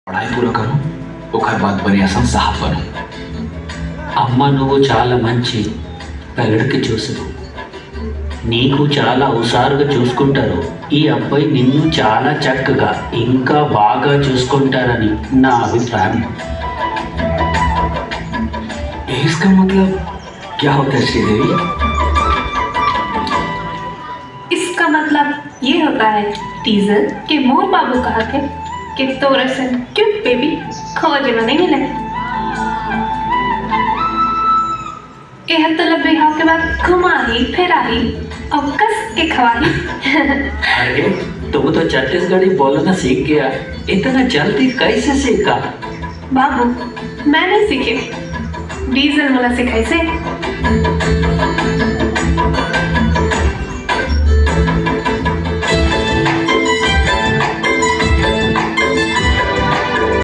పడాయి పూరా కరు ఒకరి బాద్ బని అసం సాహబ్ బను. అమ్మ నువ్వు చాలా మంచి పెరడికి చూసు, నీకు చాలా హుషారుగా చూసుకుంటారు. ఈ అబ్బాయి నిన్ను చాలా చక్కగా ఇంకా బాగా చూసుకుంటారని నా అభిప్రాయం. इसका मतलब क्या होता है श्रीदेवी? इसका मतलब ये होता है टीजर के मोर बाबू कहा थे कि तोरा से क्यूट बेबी खोजे में नहीं मिले। यह तलब बिहाव के बाद घुमाही फिराही और कस के खवाही। अरे तुम तो छत्तीसगढ़ी बोलना सीख गया, इतना जल्दी कैसे सीखा? बाबू मैंने सीखे, डीजल मला सिखायचे.